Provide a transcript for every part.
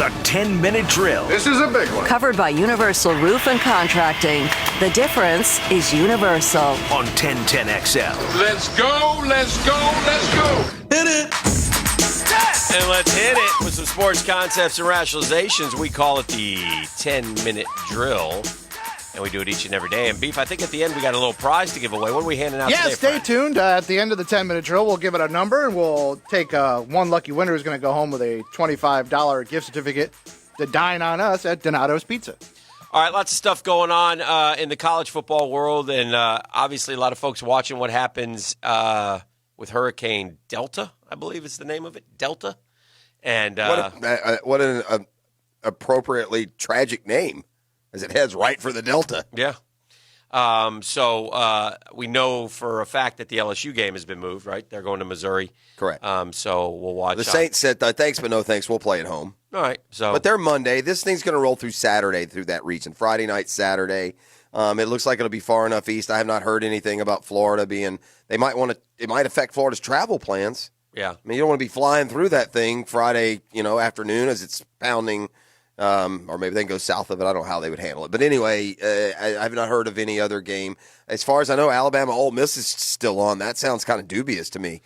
The 10-minute drill. This is a big one. Covered by Universal Roof and Contracting. The difference is universal. On 1010XL. Let's go, let's go, let's go. Hit it. And let's hit it with some sports concepts and rationalizations. We call it the 10-minute drill. And we do it each and every day. And, Beef, I think at the end we got a little prize to give away. What are we handing out today, stay Frank? tuned. At the end of the 10-minute drill, we'll give it a number, and we'll take one lucky winner who's going to go home with a $25 gift certificate to dine on us at Donato's Pizza. All right, lots of stuff going on in the college football world. And obviously a lot of folks watching what happens with Hurricane Delta, I believe is the name of it, Delta. And what an appropriately tragic name, as it heads right for the Delta. Yeah. So we know for a fact that the LSU game has been moved, right? They're going to Missouri. Correct. So we'll watch. The Saints said, thanks, but no thanks. We'll play at home. All right. But they're Monday. This thing's going to roll through Saturday through that region. Friday night, Saturday. It looks like it'll be far enough east. I have not heard anything about Florida being – it might affect Florida's travel plans. Yeah. I mean, you don't want to be flying through that thing Friday, afternoon as it's pounding – or maybe they can go south of it. I don't know how they would handle it. But anyway, I have not heard of any other game. As far as I know, Alabama Ole Miss is still on. That sounds kind of dubious to me.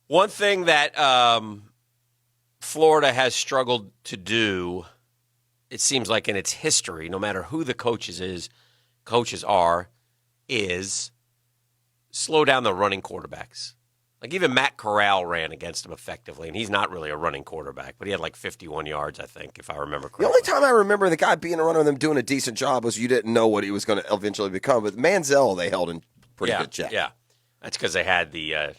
One thing that Florida has struggled to do, it seems like in its history, no matter who the coaches are, is slow down the running quarterbacks. Like even Matt Corral ran against him effectively, and he's not really a running quarterback, but he had like 51 yards, I think, if I remember correctly. The only time I remember the guy being a runner and them doing a decent job was you didn't know what he was going to eventually become. But Manziel, they held in pretty good check. Yeah, that's because they had the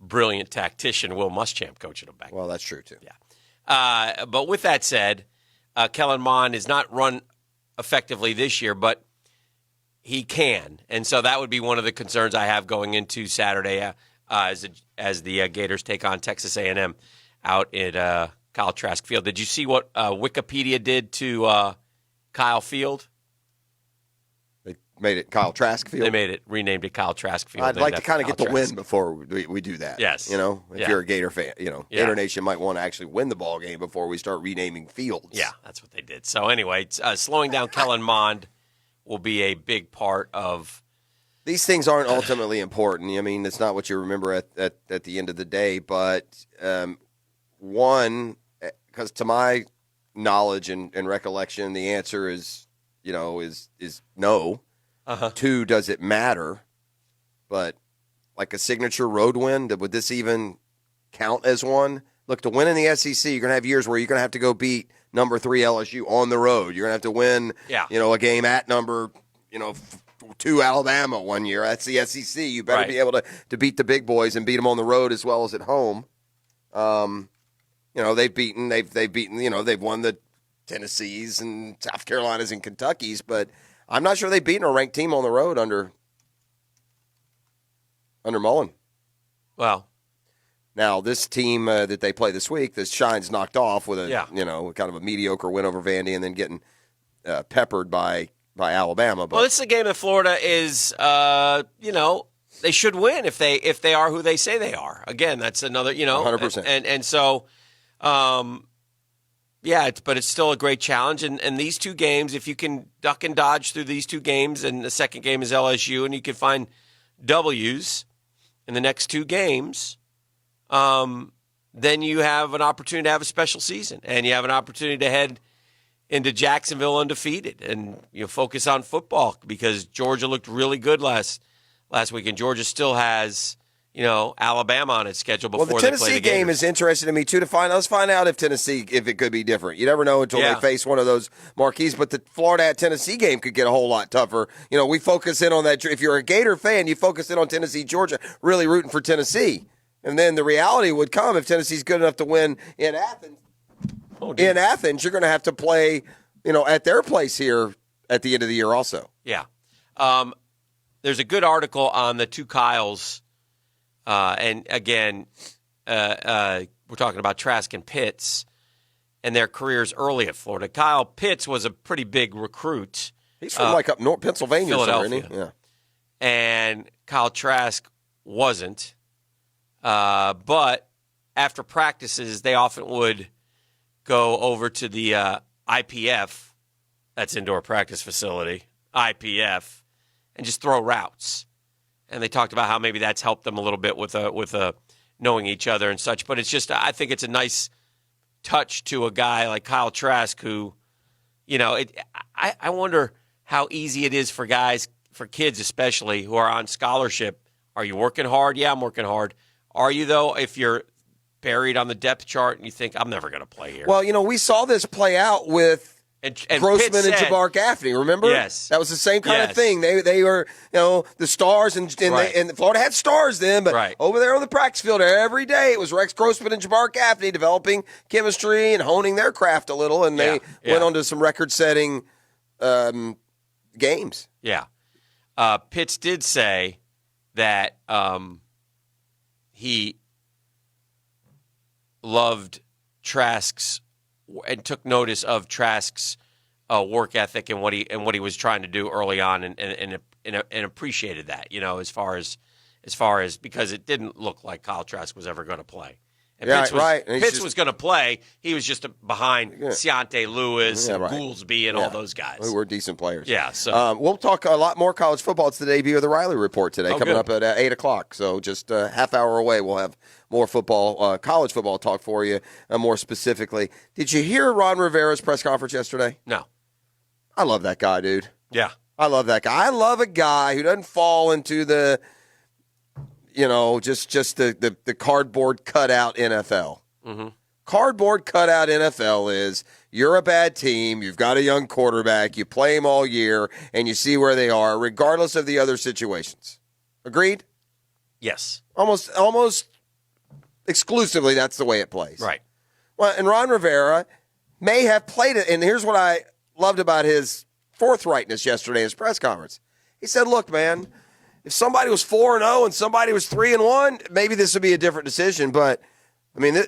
brilliant tactician Will Muschamp coaching them back. Well, that's true, too. Yeah. But with that said, Kellen Mond is not run effectively this year, but he can. And so that would be one of the concerns I have going into Saturday as the Gators take on Texas A&M out at Kyle Trask Field. Did you see what Wikipedia did to Kyle Field? They made it Kyle Trask Field? They renamed it Kyle Trask Field. I'd like to kind of get the win before we do that. Yes. If you're a Gator fan, Gator Nation might want to actually win the ball game before we start renaming fields. Yeah, that's what they did. So anyway, slowing down Kellen Mond will be a big part of. These things aren't ultimately important. I mean, it's not what you remember at the end of the day. But one, because to my knowledge and recollection, the answer is no. Uh-huh. Two, does it matter? But like a signature road win, would this even count as one? Look, to win in the SEC, you're going to have years where you're going to have to go beat number 3 LSU on the road. You're going to have to win, a game at number, 2 Alabama one year. That's the SEC. You better be able to beat the big boys and beat them on the road as well as at home. They've won the Tennessees and South Carolinas and Kentuckys, but I'm not sure they've beaten a ranked team on the road under Mullen. Well, now this team that they play this week, the Shine's knocked off with a kind of a mediocre win over Vandy, and then getting peppered by Alabama. But this is a game that Florida is, they should win if they are who they say they are. Again, that's another, 100%. And so, but it's still a great challenge. And these two games, if you can duck and dodge through these two games, and the second game is LSU, and you can find W's in the next two games, then you have an opportunity to have a special season, and you have an opportunity to head into Jacksonville undefeated and focus on football, because Georgia looked really good last week, and Georgia still has Alabama on its schedule before the they play Tennessee the game Gators. is interesting to me too. Let's find out if it could be different. You never know until they face one of those marquees. But the Florida at Tennessee game could get a whole lot tougher. We focus in on that. If you're a Gator fan, you focus in on Tennessee, Georgia, really rooting for Tennessee, and then the reality would come if Tennessee's good enough to win in Athens. In Athens, you're going to have to play, at their place here at the end of the year also. Yeah. There's a good article on the two Kyles, and again, we're talking about Trask and Pitts and their careers early at Florida. Kyle Pitts was a pretty big recruit. He's from up north, Pennsylvania, Philadelphia. isn't he? Yeah. And Kyle Trask wasn't. But after practices, they often would go over to the IPF, that's indoor practice facility, IPF, and just throw routes. And they talked about how maybe that's helped them a little bit with knowing each other and such. But it's just, I think it's a nice touch to a guy like Kyle Trask who, I wonder how easy it is for guys, for kids especially, who are on scholarship. Are you working hard? Yeah, I'm working hard. Are you, though, if you're buried on the depth chart and you think, I'm never going to play here? Well, we saw this play out with and Grossman and Pitt said, Jabbar Gaffney, remember? Yes. That was the same kind of thing. They were, the stars, and Florida had stars then, but over there on the practice field every day, it was Rex Grossman and Jabbar Gaffney developing chemistry and honing their craft a little, and they went on to some record-setting games. Yeah. Pitts did say that he loved Trask's and took notice of Trask's work ethic and what he was trying to do early on, and appreciated that. As far as because it didn't look like Kyle Trask was ever going to play. And Pitts was going to play. He was just behind Ciante Lewis and Gouldsby and all those guys. Who were decent players. Yeah. So we'll talk a lot more college football. It's the debut of the Riley Report today, coming up at 8 o'clock. So just a half hour away, we'll have more football, college football talk for you more specifically. Did you hear Ron Rivera's press conference yesterday? No. I love that guy, dude. Yeah. I love that guy. I love a guy who doesn't fall into the just the cardboard cutout NFL. Mm-hmm. Cardboard cutout NFL is you're a bad team, you've got a young quarterback, you play them all year, and you see where they are, regardless of the other situations. Agreed? Yes. Almost exclusively, that's the way it plays. Right. Well, and Ron Rivera may have played it, and here's what I loved about his forthrightness yesterday in his press conference. He said, look, man, if somebody was 4-0 and somebody was 3-1, maybe this would be a different decision. But, I mean,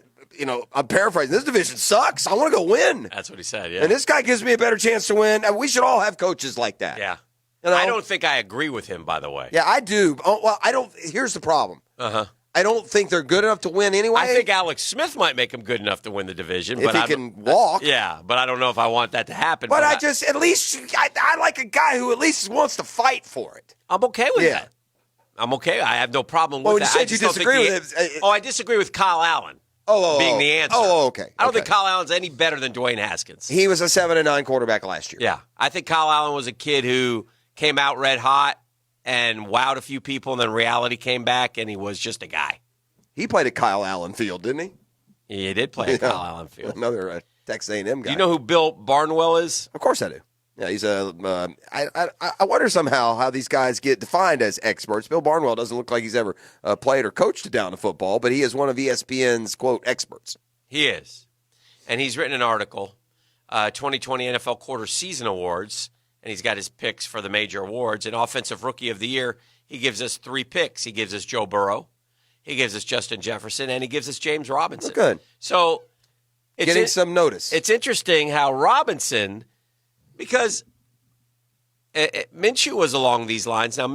I'm paraphrasing. This division sucks. I want to go win. That's what he said, yeah. And this guy gives me a better chance to win. And we should all have coaches like that. Yeah. I don't think I agree with him, by the way. Yeah, I do. Oh, well, I don't. Here's the problem. Uh-huh. I don't think they're good enough to win anyway. I think Alex Smith might make him good enough to win the division. If he can walk. Yeah, but I don't know if I want that to happen. But at least I like a guy who at least wants to fight for it. I'm okay with that. I'm okay. I have no problem with that. Well, you disagree with him. I disagree with Kyle Allen being the answer. Oh, okay. I don't think Kyle Allen's any better than Dwayne Haskins. He was a 7-9 quarterback last year. Yeah. I think Kyle Allen was a kid who came out red hot and wowed a few people, and then reality came back, and he was just a guy. He played at Kyle Allen Field, didn't he? He did play at Kyle Allen Field. Another Texas A&M guy. Do you know who Bill Barnwell is? Of course I do. Yeah, he's a. I wonder somehow how these guys get defined as experts. Bill Barnwell doesn't look like he's ever played or coached down to football, but he is one of ESPN's, quote, experts. He is. And he's written an article, 2020 NFL Quarter Season Awards, and he's got his picks for the major awards. And Offensive Rookie of the Year, he gives us 3 picks. He gives us Joe Burrow, he gives us Justin Jefferson, and he gives us James Robinson. Oh, good. So it's getting some notice. It's interesting how Robinson, because Minshew was along these lines. Now,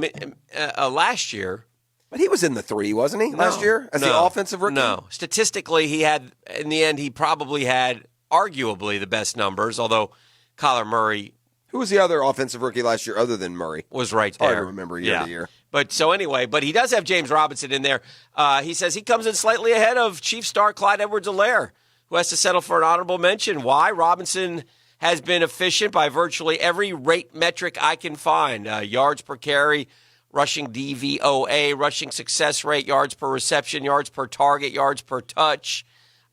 last year. But he was in the 3, wasn't he, last year as the offensive rookie? No. Statistically, in the end, he probably had arguably the best numbers, although Kyler Murray. Who was the other offensive rookie last year other than Murray? Was right it's there. Hard to remember year to year. But he does have James Robinson in there. He says he comes in slightly ahead of Chief star Clyde Edwards-Helaire, who has to settle for an honorable mention. Why? Robinson has been efficient by virtually every rate metric I can find. Yards per carry, rushing DVOA, rushing success rate, yards per reception, yards per target, yards per touch.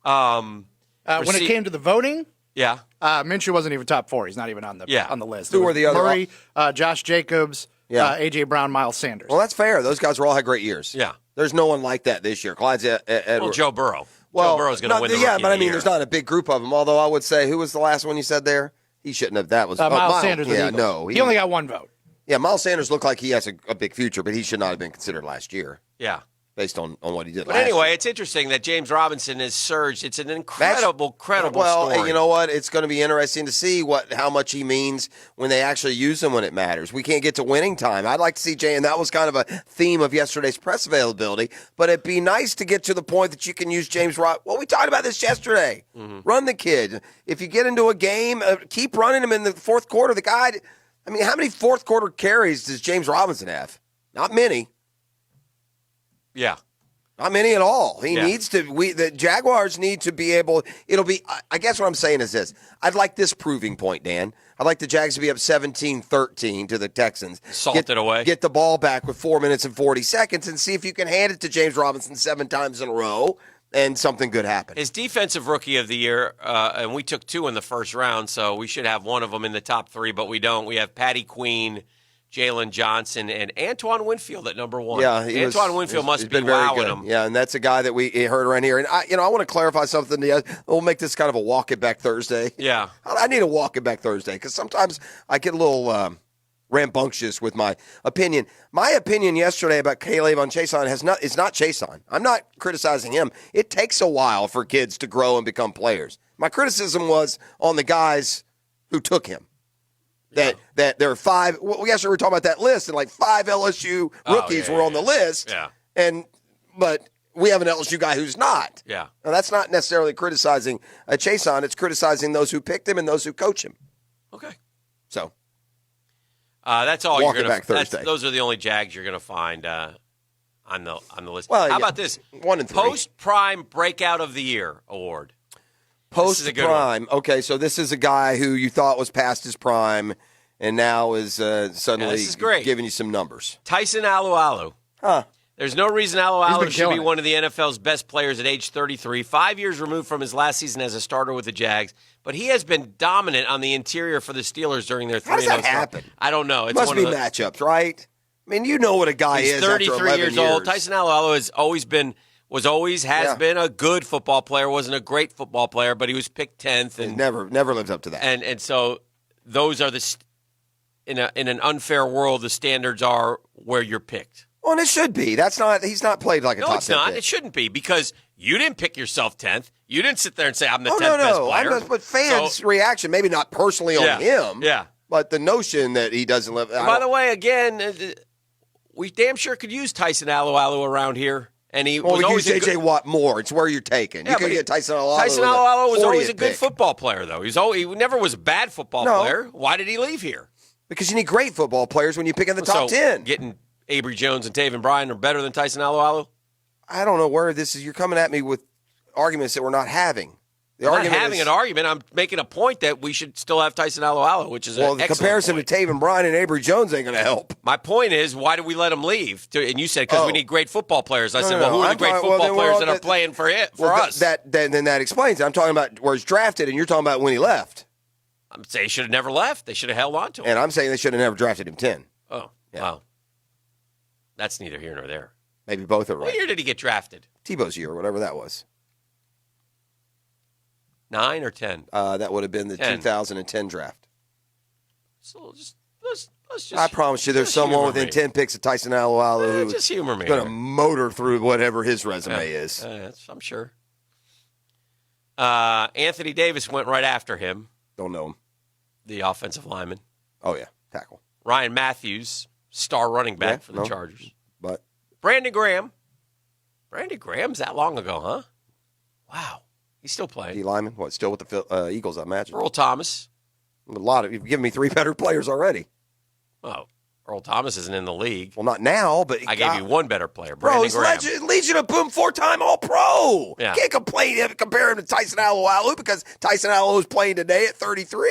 When it came to the voting, yeah, Minshew wasn't even top 4. He's not even on the list. Who were the other? Murray, Josh Jacobs, A.J. Brown, Miles Sanders. Well, that's fair. Those guys all had great years. Yeah. There's no one like that this year. Clyde's Joe Burrow. Well, Joe Burrow's going to win the yeah, Rookie but of I the mean, year. there's not a big group of them. Although I would say, who was the last one you said there? He shouldn't have. That was Miles Sanders. Yeah, no, he only got 1 vote. Yeah, Miles Sanders looked like he has a big future, but he should not have been considered last year. Yeah. based on what he did But last anyway, year. it's interesting that James Robinson has surged. It's an incredible story. Well, you know what? It's going to be interesting to see how much he means when they actually use him when it matters. We can't get to winning time. I'd like to see Jay, and that was kind of a theme of yesterday's press availability, but it'd be nice to get to the point that you can use James Robinson. Well, we talked about this yesterday. Mm-hmm. Run the kid. If you get into a game, keep running him in the fourth quarter. The guy, I mean, how many fourth quarter carries does James Robinson have? Not many. Yeah. Not many at all. He Yeah. needs to. The Jaguars need to be able. It'll be. I guess what I'm saying is this. I'd like this proving point, Dan. I'd like the Jags to be up 17-13 to the Texans. Salt it away. Get the ball back with 4 minutes and 40 seconds, and see if you can hand it to James Robinson 7 times in a row, and something good happen. His defensive rookie of the year, and we took 2 in the first round, so we should have one of them in the top 3, but we don't. We have Patty Queen, Jalen Johnson, and Antoine Winfield at number 1. Yeah, Antoine Winfield must be been very wowing good. him. Yeah, and that's a guy that we heard around here. And I want to clarify something. We'll make this kind of a walk it back Thursday. Yeah, I need a walk it back Thursday because sometimes I get a little rambunctious with my opinion. My opinion yesterday about K'Lavon Chaisson is not Chaisson. I'm not criticizing him. It takes a while for kids to grow and become players. My criticism was on the guys who took him. That there are 5. Well, yesterday we were talking about that list, and like 5 LSU rookies were on the list. Yeah. But we have an LSU guy who's not. Yeah. Now, that's not necessarily criticizing Chaisson. It's criticizing those who picked him and those who coach him. Okay. So that's all walk you're it going back Thursday. Those are the only Jags you're going to find on the list. Well, how about this? 1 and 3. Post-Prime Breakout of the Year award. Post-prime. Okay, so this is a guy who you thought was past his prime and now is suddenly this is great. giving you some numbers. Tyson Alualu. Huh. There's no reason He's Alualu been should killing be it. one of the NFL's best players at age 33, 5 years removed from his last season as a starter with the Jags. But he has been dominant on the interior for the Steelers during their 3-0 How does that start. happen? I don't know. It's Must one be of the, matchups, right? I mean, you know what a guy He's is after 33 11 years old. Tyson Alualu has always been a good football player. Wasn't a great football player, but he was picked 10th and Never lived up to that. and so those are in an unfair world, the standards are where you're picked. Well, and it should be. He's not played like a No, top it's 10 not. pick. It shouldn't be because you didn't pick yourself 10th. You didn't sit there and say, I'm the 10th No. best player. But fans' reaction, maybe not personally on him. Yeah. But the notion that he doesn't live. By the way, again, we damn sure could use Tyson Alualu around here. And he was we always use a J.J. good, Watt more. It's where you're taking. Yeah, You could but get Tyson Alualu. Tyson Alualu was always a 40th good pick. football player, though. He never was a bad football player. Why did he leave here? Because you need great football players when you pick in the top 10. Getting Avery Jones and Taven Bryan are better than Tyson Alualu? I don't know where this is. You're coming at me with arguments that we're not having. I'm not having an argument. I'm making a point that we should still have Tyson Alualu, which is an the excellent comparison point. to Taven Bryan and Avery Jones ain't going to help. My point is, why did we let him leave? And you said because we need great football players. I said, no. who are the great football players that are that- playing for us? Then that explains it. I'm talking about where he's drafted, and you're talking about when he left. I'm saying he should have never left. They should have held on to him. And I'm saying they should have never drafted him 10. Oh, wow. That's neither here nor there. Maybe both are What right. year did he get drafted? Tebow's year, whatever that was. 9 or 10? That would have been the 10. 2010 draft. So let's just. I promise you, there's just someone humor within me. 10 picks of Tyson Alualu Just humor me. who's going to here. motor through whatever his resume is. I'm sure. Anthony Davis went right after him, Don't know him. the offensive lineman. Oh, yeah, tackle. Ryan Matthews, star running back for the no. Chargers. But Brandon Graham. Brandon Graham's that long ago, huh? Wow. He's still playing. D. Lyman, still with the Eagles, I imagine. Earl Thomas. You've given me 3 better players already. Oh, Earl Thomas isn't in the league. Well, not now, but I gave you one better player, Bro, Brandon he's Graham. Legion of Boom 4-time All-Pro. Yeah. You can't compare him to Tyson Alualu because Tyson Alualu is playing today at 33.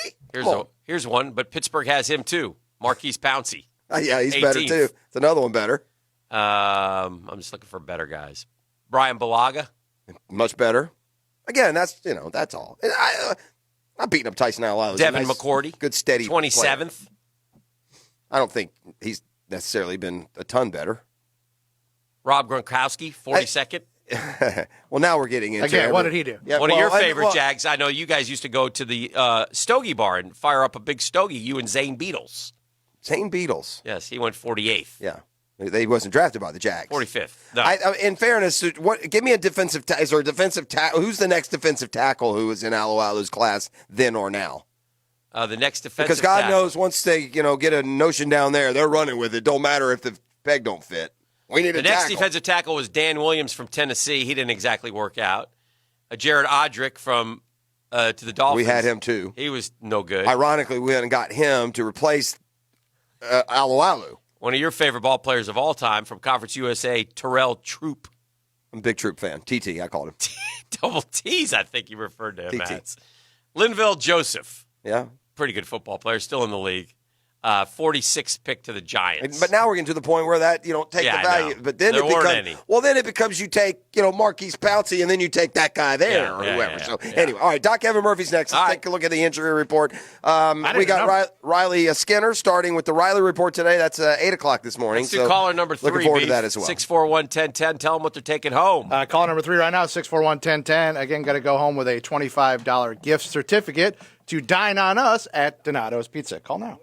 Here's one, but Pittsburgh has him too. Marquise Pouncey. Yeah, he's 18th. better too. It's another one better. I'm just looking for better guys. Brian Balaga. Much better. Again, that's all. I'm beating up Tyson Alualu. Devin McCourty. Good, steady 27th. player. I don't think he's necessarily been a ton better. Rob Gronkowski, 42nd. Well, now we're getting into Again, what did he do? Yeah, One of your favorite well, Jags. I know you guys used to go to the Stogie Bar and fire up a big stogie, you and Zane Beatles. Zane Beatles. Yes, he went 48th. Yeah. He wasn't drafted by the Jags. 45th. No. In fairness, give me a defensive is there a defensive tackle? Who's the next defensive tackle who was in Alualu's class then or now? The next defensive Because God tackle. knows once they get a notion down there, they're running with it. Don't matter if the peg don't fit. We need The a next tackle. defensive tackle was Dan Williams from Tennessee. He didn't exactly work out. Jared Odrick from to the Dolphins. We had him too. He was no good. Ironically, we hadn't got him to replace Alualu. One of your favorite ball players of all time from Conference USA, Terrell Troop. I'm a big Troop fan. TT, I called him. Double T's, I think you referred to him TT. as. Linville Joseph. Yeah. Pretty good football player, still in the league. 46th pick to the Giants. But now we're getting to the point where that you don't take Yeah, the I value. know. But then There it weren't becomes any. then it becomes you take Marquise Pouncey and then you take that guy there or whoever. So anyway, all right, Doc Evan Murphy's next. Let's take a look at the injury report. We got Riley Skinner starting with the Riley report today. That's 8:00 this morning. Let's do caller number 3. Looking forward to that as well. 641-1010. Tell them what they're taking home. Call number 3 right now, 641-1010. Again, got to go home with a $25 gift certificate to dine on us at Donato's Pizza. Call now.